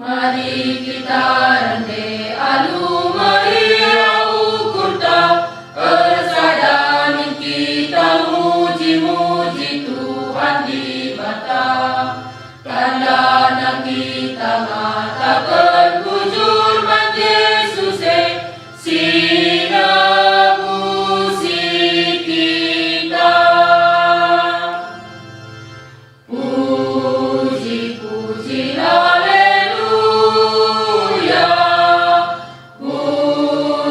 Mari kita rende alu meriau kurta Ersadanin kita muji-muji Tuhan di bata Tandana kita ngatakan bujur man Yesus Sina musik kita Puji-puji haleluya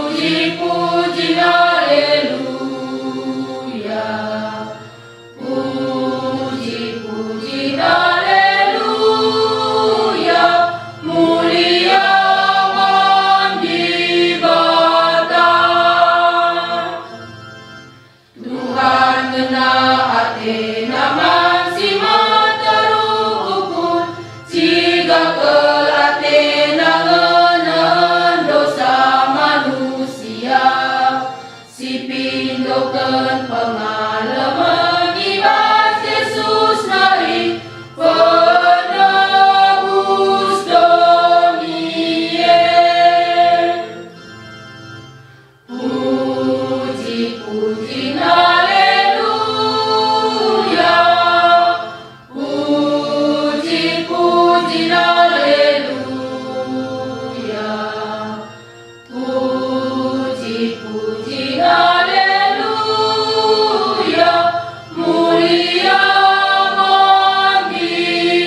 Puji-puji haleluya Puji-puji haleluya Mulia mandibata Tuhan ngena ate naman si matarukun Siga kelate nangenan dosa manusia Si pindokan pengalaman ibas Yesus nari penebus domien Puji-puji haleluya Puji-puji haleluya Puji-puji haleluya Mulia mandibata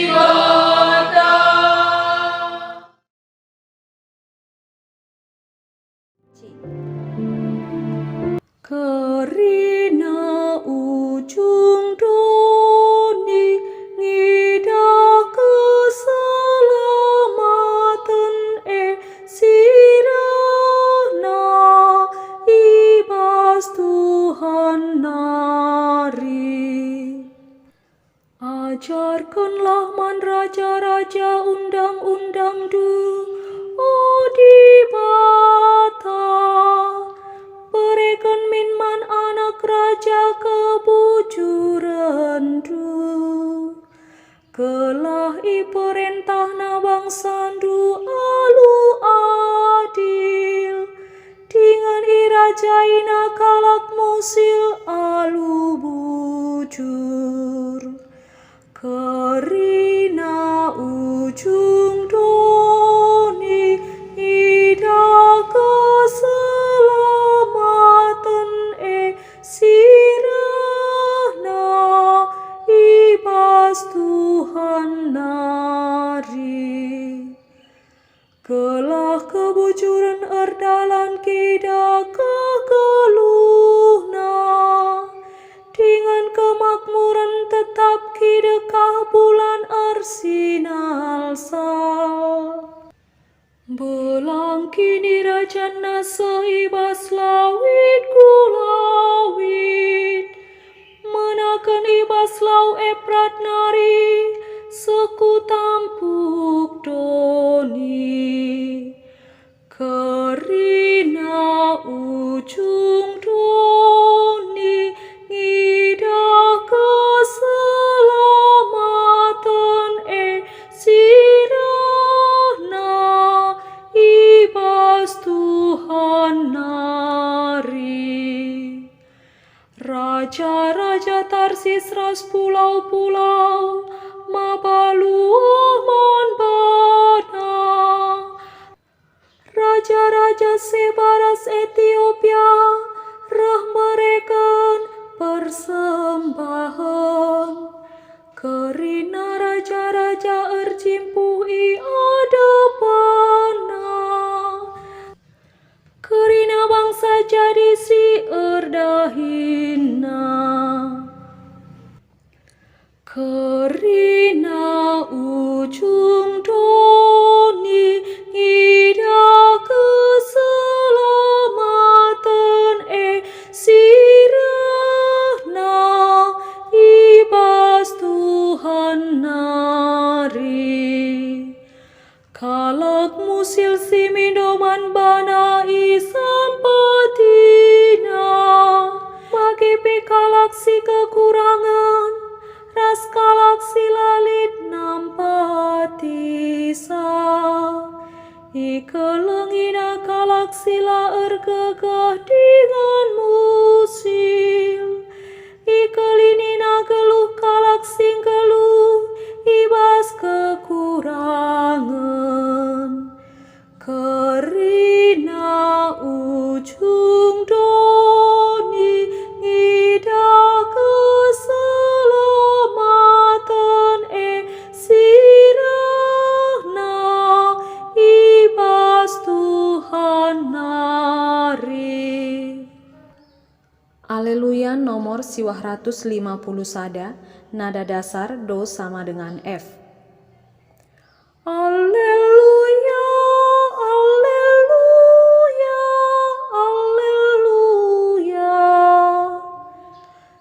Kerina ujung doni ngida keselamatan sirana ibas Tuhan nari. Ajarkanlah man raja-raja undang-undang du odibata Berikan minman anak raja kebujuran du Kelah i perintah na bangsa du alu adil Dengan i raja ina kalak musil alu bujur Kerina ujung doni ida keselamatan sirana ibas Tuhan nari Kelah kebujuran erdalan kida kegeluhna Dengan kemakmuran tetap kidekah bulan arsinal sal Belang kini rajana seibas lawit gulawit Menakan ibas lau eprat nari Seku tampuk doni Kerina ujung doni Ngida keselamatan sirana ibas Tuhan nari Raja-raja Tarsis ras pulau-pulau Mabaluah manbana Raja-raja Sebaras Ethiopia Rah mereka persembahan Kerina raja-raja erjimpuhi adepana Kerina bangsa jadi si erdahina Kerina ujung doni ida keselamatan sirana ibas Tuhan nari Kalak musil si mindoman bana isampatina Bagi pekalak si kekurangan ras kalak silalit nampatisa. Ikelengina kalak sila ergegah dengan musil. Ikelinina geluh kalak sing geluh ibas kekurangan. Kerina ujung doni ida keselamatan sirahna ibas Tuhan nari. Aleluya nomor siwah 150 sada, nada dasar do sama dengan F. Alleluia, alleluia, alleluia.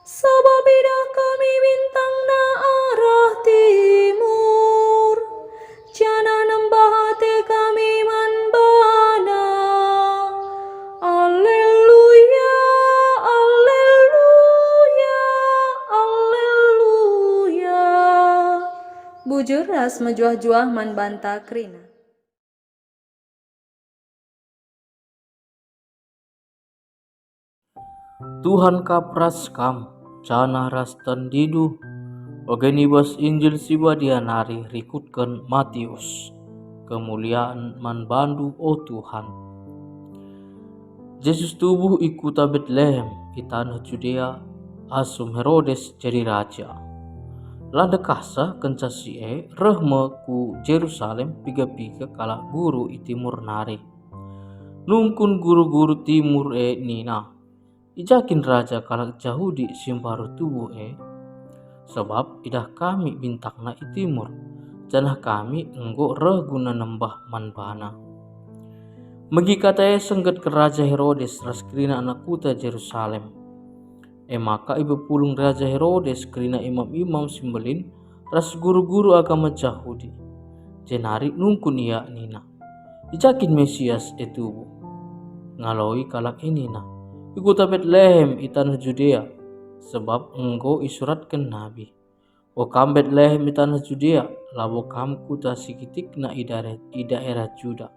Sebab idah kami bintang na arah timur, jana nembah hati kami manbana. Alleluia, alleluia, alleluia. Bujur ras mejuah-juah man banta krina. Tuhan kapras kam, cana ras tendidu, ogeni bas Injil siba dianari rikutkan Matius, kemuliaan man bandu o Tuhan. Yesus tubuh ikuta Betlehem, di tanah Judea, asum Herodes jadi raja. Lada kasa kencasi rehme ku Jerusalem piga-piga kala guru i timur nari. Nungkun guru-guru timur nina. Ijakin raja kala Yahudi simbaru tubuh sebab idah kami bintakna i timur. Janah kami enggo reguna nembah manbana. Megi kata sengget ke raja Herodes ras kerina anak kuta Jerusalem. Maka ibu pulung raja Herodes kerina imam-imam simbelin ras guru-guru agama Yahudi. Jenari nungkun ia nina. Ijakin Mesias tubuh. Ngaloi kalak inina. Ikuta Betlehem i tanah Judea, sebab engkau isuratkan nabi. O kam Betlehem i tanah Judea, labo kam kuta sikitik na i daerah Juda.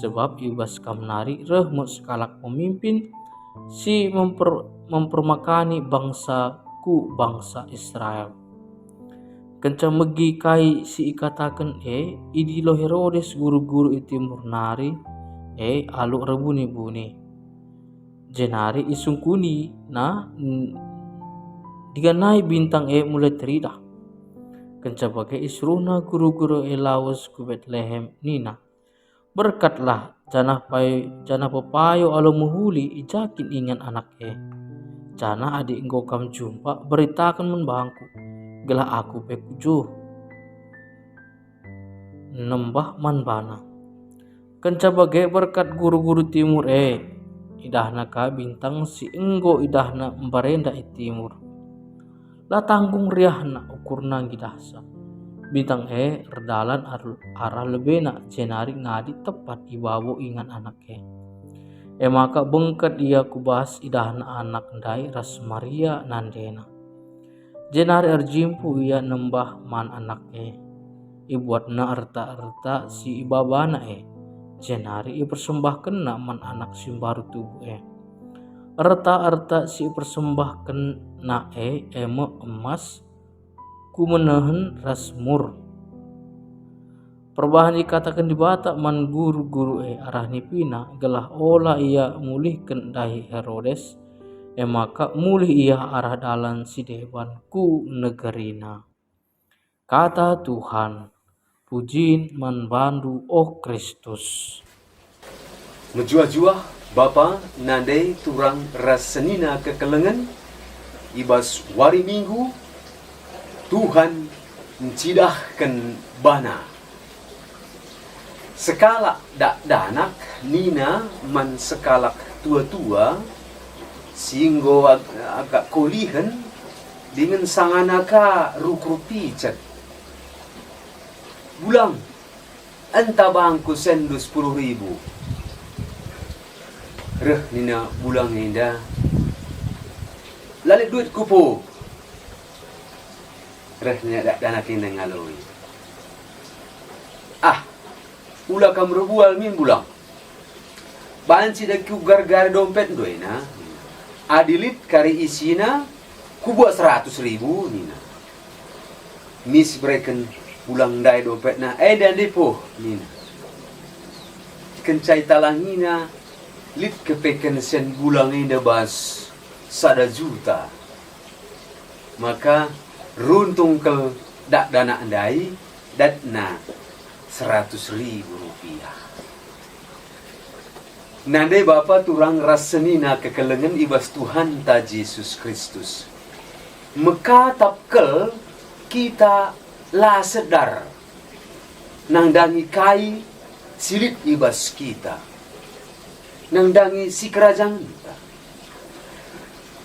Sebab ibas kam nari rehmo sekalak pemimpin si mempermakani bangsaku bangsa Israel. Kencang megi kai si ikatakan idilo Herodes guru-guru i timur nari aluk rebuni-buni. Jenari isungkuni na diganai bintang mulai terida. Kencang bagai isruna guru-guru lawas ku Betlehem nina. Berkatlah jana papayo alo muhuli ijakin ingan anak Jana adik engkau kam jumpa beritakan membangku. Gelah aku pekuju. Nembah manbana. Kencang bagai berkat guru-guru timur idahna ka bintang si enggo idahna mbarenda i timur. La tanggung riahna ukurna gidahsa. Bintang redalan arah lebena jenari ngadi tepat ibawo ingan anak maka bengket ia kubahas idahna anak ndai ras Maria nandena. Jenari arjimpu ia nembah man anak ibuatna erta-erta si ibabana jenari persembahkan man anak simbaru tubuh erta-erta si persembahkan na emas ku menehen rasmur. Perbahan dikatakan di Batak man guru-guru arah nipina gelah olah ia mulihkan dahi Herodes maka mulih ia arah dalan si dewan ku negerina. Kata Tuhan, pujiin man bandu oh Kristus. Menjuah-juah Bapa nandai turang rasenina kekelengan ibas wari minggu Tuhan mencidahkan bana. Sekalak dak danak nina man sekalak tua-tua singgo agak kolihan dengan sanganaka rukrupi cet. Bulang enta bangku sendu 10.000. Reh nina bulang indah. Lalit duit kupo. Rehnya dak dana kena ngaloi. Ulah kam rebual min bulang. Banci dak ku gar-gar dompet doina. Adilit kari isina ku buat 100.000 nina. Mis breken bulang dai dompet na dan depo nina. Kencai talangina lit kepeken sen bulang inda bas 1 juta. Maka runtung ke dak dana andai datna 100.000 rupiah. Nandai Bapa turang rasenina kekelengan ibas Tuhan ta Yesus Kristus. Meka tapkel kita la sedar nang dangi kai silit ibas kita. Nang dangi si kerajaan kita.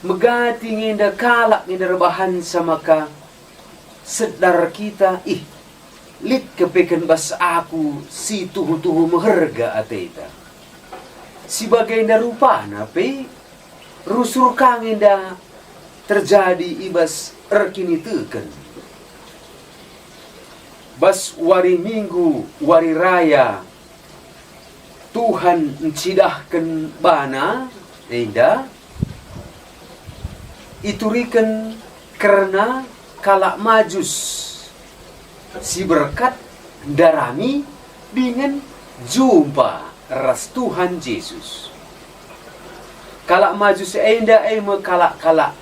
Megati nginda kalak nginda rebahan sama ka sedar kita lit kepeken bas aku si tuhu-tuhu meherga ateta. Si bagainda rupa nape rusur kanginda terjadi ibas erkini teken. Bas wari minggu, wari raya Tuhan encidahkan bana enda iturikan karena kalak majus si berkat darami dengan jumpa ras Tuhan Yesus. Kalak majus enda kalak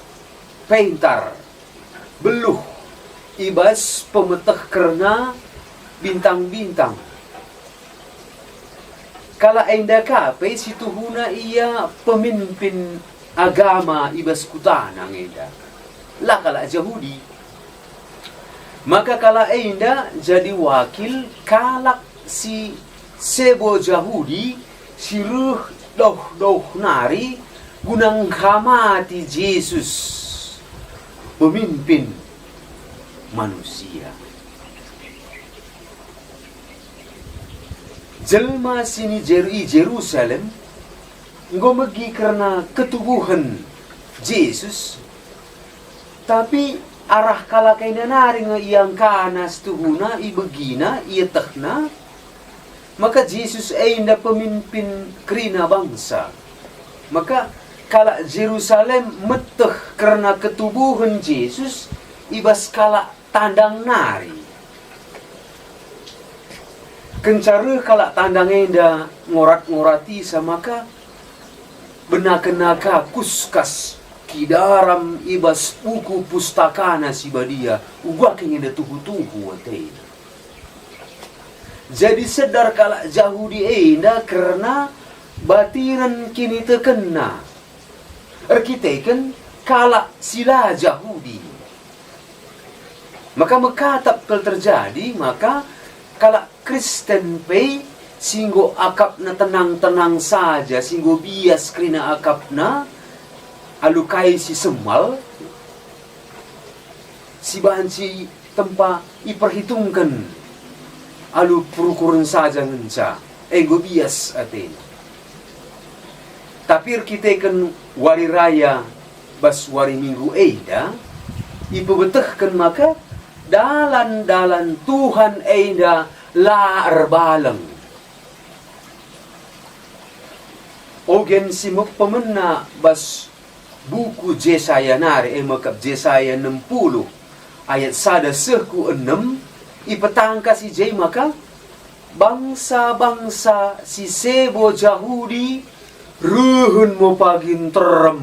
pentar beluh ibas pemeteh kerna bintang-bintang. Kalak enda kape si tuhuna ia pemimpin agama ibas kutana enda. Lah kalak Yahudi. Maka kala enda jadi wakil kalak si sebo Yahudi siruh doh nari gunang hamati Yesus pemimpin manusia. Jelma sini Jerusalem ngomegi karena ketubuhan Yesus, tapi arah kalakaina nari nga iyang kanas tuhuna ibegina iya tekna maka Yesus ainda pemimpin krina bangsa. Maka kala Jerusalem meteh karena ketubuhan Yesus ibas kala tandang nari. Kencare kala tandang enda ngorat-ngorati sama ka benakenaka kuskas kidaram ibas buku pustakana si badia ugak ingin tuhu-tuhu atay. Jadi sedar kala Yahudi enda karena batiran kini terkena arkiteken kala sila Yahudi. Maka mekatap kel terjadi maka kala Kristen pay singgo akap na tenang-tenang saja singgo bias krina akap na alukai si semal si bahan si tempa iperhitungkan alu perukuran saja ngenca ego bias aten. Tapi kita kan wari raya bas wari minggu eda ipebetehkan maka dalan-dalan Tuhan eda laar baleng. Ogen si pemena bas buku Yesaya nari makap Yesaya 60 ayat 1-6 ipetangka si Jay maka bangsa-bangsa si sebo Yahudi ruhun mo pagin terem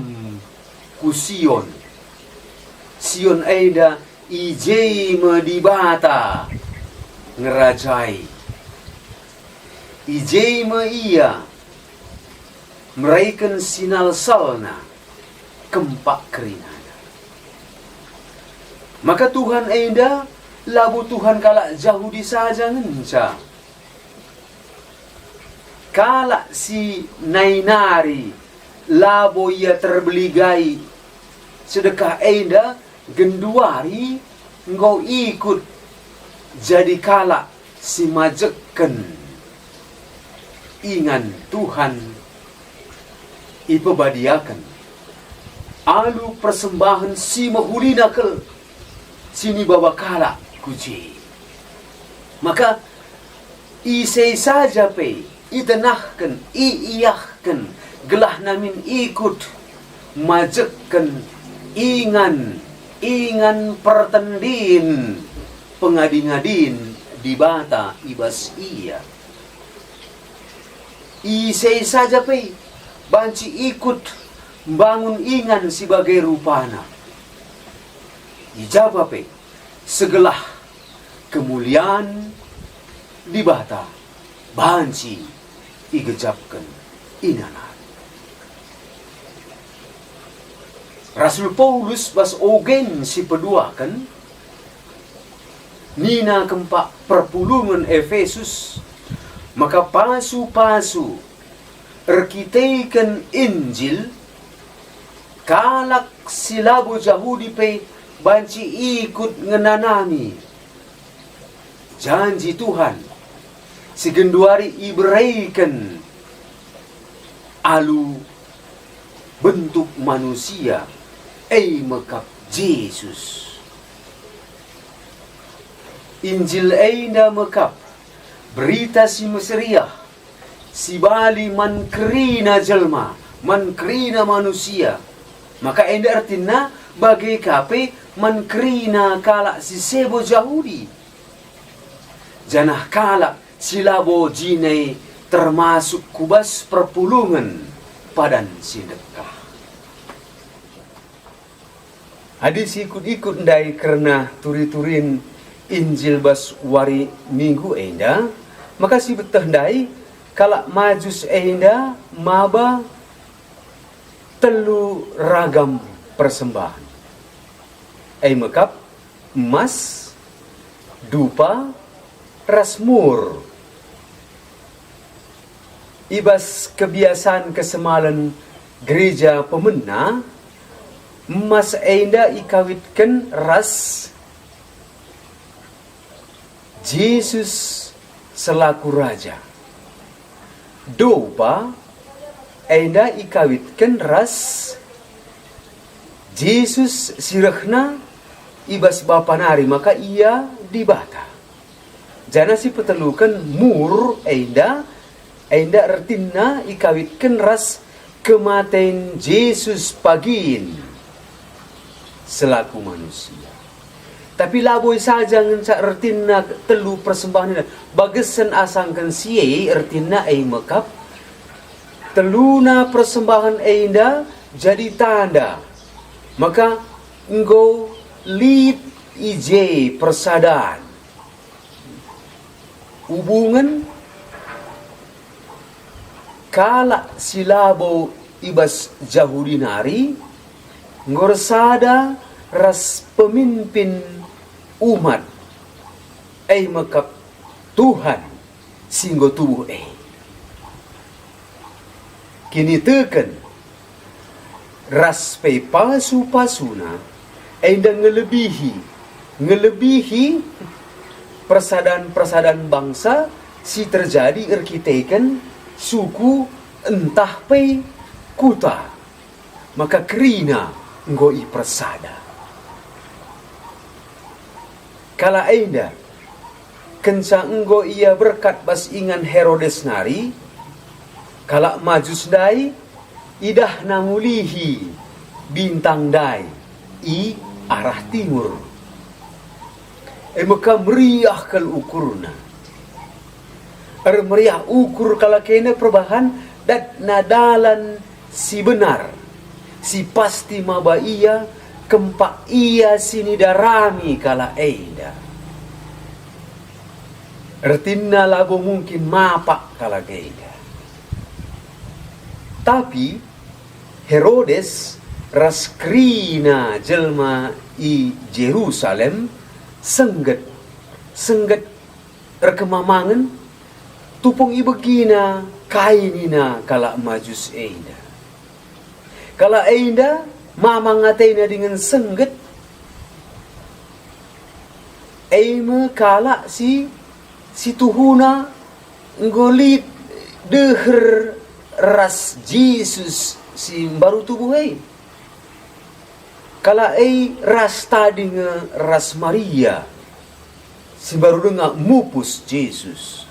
ku Sion. Sion aida ijay medibata ngerajai. Ijay me iya meraikan sinal salna kempak kerinana. Maka Tuhan enda labu Tuhan kala Yahudi saja ngenca. Kala si nainari labo ia terbeligai sedekah enda genduari engkau ikut jadi kala si majeken ingan Tuhan ipebadiakan alu persembahan si mahulina kel sini bawa kala kuci. Maka isai saja pe itenahkan iyahkan gelah namin ikut majekkan ingan pertendin pengadin-adin di bata ibas iya. Isai saja pe banci ikut bangun ingan sebagai rupana. Ijabah pe segelah kemuliaan di bata banci igejapkan inana. Rasul Paulus bas ogen si peduakan nina kempak perpulungan Efesus, maka pasu-pasu erkiteikan Injil kalak silabo Yahudi pe banci ikut ngenanami janji Tuhan sigenduari ibraikan alu bentuk manusia mekap Yesus. Injil ainda mekap berita si meseriah si bali mankrina jelma mankrina manusia, maka ainda artinya bagi kape mankrina kala si sebo Yahudi janah kala silabo jinai termasuk kubas perpulungan padan sedekah. Hadis ikut-ikut ndai karena turi-turin Injil bas wari minggu enda, maka si betah ndai kalak majus enda maba telu ragam persembahan. Mekap emas, dupa, rasmur. Ibas kebiasaan kesemalan gereja pemena, emas enda ikawitkan ras Yesus selaku raja. Dupa enda ikawitkan ras Yesus sirahna ibas bapa nari, maka ia dibata. Jana si petelukan mur enda artinya ikawitkan ras kematian Yesus pagin selaku manusia. Tapi laboy saja ngenca artinya telu persembahan ini bagesan asangkan siye artinya mekap teluna persembahan enda jadi tanda, maka engkau lid ije persadaan hubungan kala silabo ibas Yahudi nari ngorsada ras pemimpin umat mekap Tuhan singgo tubuh kini teken ras pe pasu-pasuna ngelebihi persadaan bangsa si terjadi erkiteken suku entah pe kuta, maka kerina ngoi persada. Kala enda kenca enggo ia berkat bas ingan Herodes nari, kala majus dai idah namulihi bintang dai i arah timur. Maka meriah kal ukurna. Meriah ukur kala kena perbahan dat nadalan si benar, si pasti maba ia kempak ia sini darami kala eda. Artinya labo mungkin mapak kala eda. Tapi Herodes raskrina jelma i Jerusalem sengget rekemamangan tupung ibegina kainina kala majus eda. Kala eda mamang atena dengan sengget kala si tuhuna ngolit deher ras Yesus si baru tubuh Kala ras tadi ras Maria si baru dengar mupus Yesus.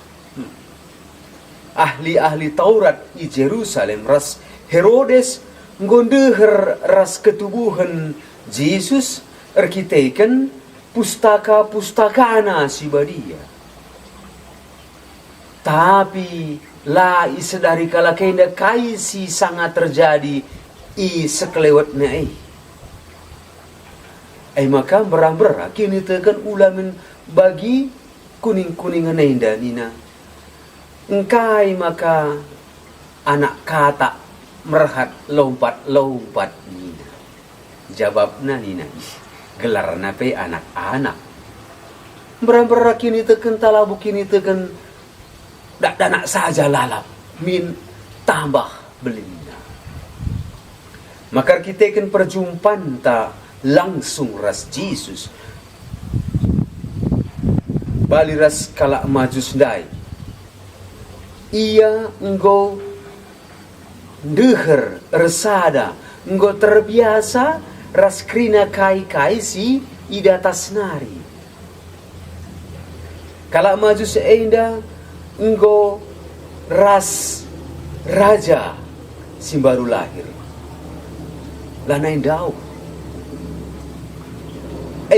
Ahli-ahli Taurat di Jerusalem ras Herodes ngondeher ras ketubuhan Yesus arkiteken pustaka-pustakana si badia. Tapi la isedari kala kenda kaisi sangat terjadi i sekelewatnya maka berang-berang kini tekan ulamin bagi kuning-kuningan enda nina. Engkai maka anak kata merhat lompat-lompat nina. Jawabna nina gelar nape anak-anak. Berang-berang kini tekan talabu kini tekan dak danak saja lalap min tambah belinda. Maka kita kan perjumpaan ta langsung ras Yesus bali ras kala majus dai ia enggo deher resada enggo terbiasa ras krina kai si ida tasnari kala majus enda enggo ras raja si baru lahir lanai dau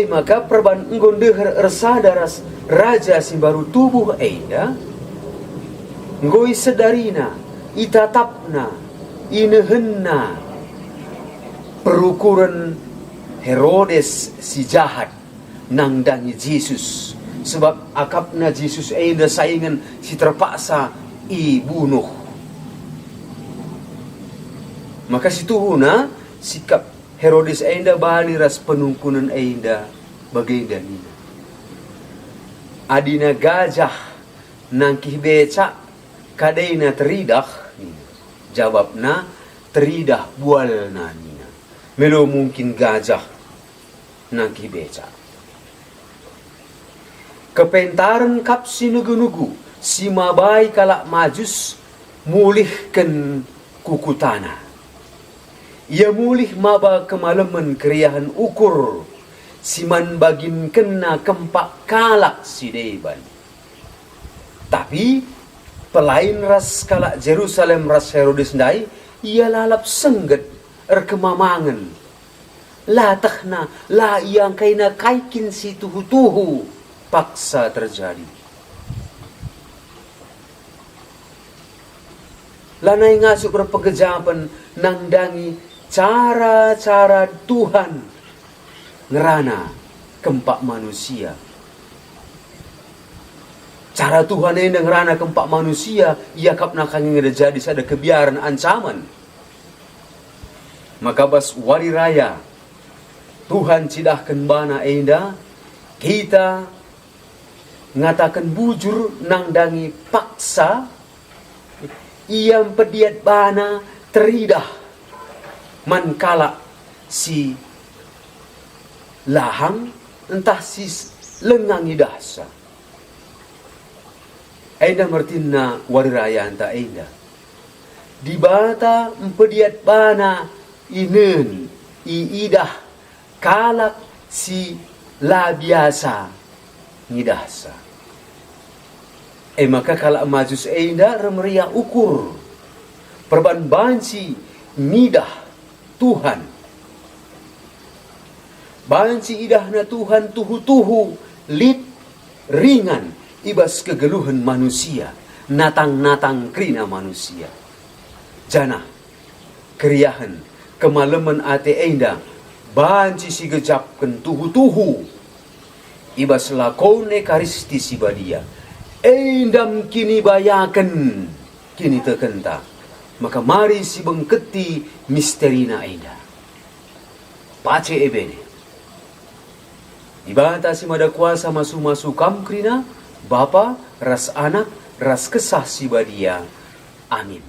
maka perban enggon deher ersada ras raja si baru tubuh enda ngoi sedarina itatapna inehenna perukuran Herodes si jahat nang dangi Yesus sebab akapna Yesus enda saingan si terpaksa bunuh. Maka situhuna sikap Herodes enda bali ras penungkunan enda bagenda nina. Adina gajah nangkih becak kadaina teridah nina. Jawabna teridah bualna nina. Melo mungkin gajah nangkih becak. Kepentaran kap si nugu-nugu si mabai kalak majus mulihkan kuku tanah. Ia mulih maba kemalaman keriahan ukur siman bagin kena kempak kalak si deban. Tapi pelain ras kalak Jerusalem ras Herodes ndai ia lalap sengget erkemamangan. La takhna la yang kaina kaikin si tuhu-tuhu paksa terjadi. Lanai ngasuk berpegejapan nangdangi cara-cara Tuhan ngerana kempak manusia. Cara Tuhan yang ngerana kempak manusia ia kapna kang jadi sada kebiaran ancaman. Maka bas wali raya Tuhan cidahkan bana enda kita ngatakan bujur nangdangi paksa ia pediat bana teridah mankala si lahang entah si lengang idasa. Enda mertina wariraya anta enda. Di bata empediat bana inen iidah kalak si la biasa ngidasa. Maka kalak majus enda remeria ukur perban banci nidah Tuhan. Banci idahna Tuhan tuhu-tuhu lit ringan ibas kegeluhan manusia, natang-natang krina manusia. Jana keriahan kemalaman ate enda banci si gejapkan tuhu-tuhu ibas lakone karisti si badia. Endam kini bayakan kini terkenta. Maka mari si bengketi misterina enda. Pace ebene. Ibata si mada kuasa masu-masu kamkrina, Bapa, ras anak, ras kesah si badia. Amin.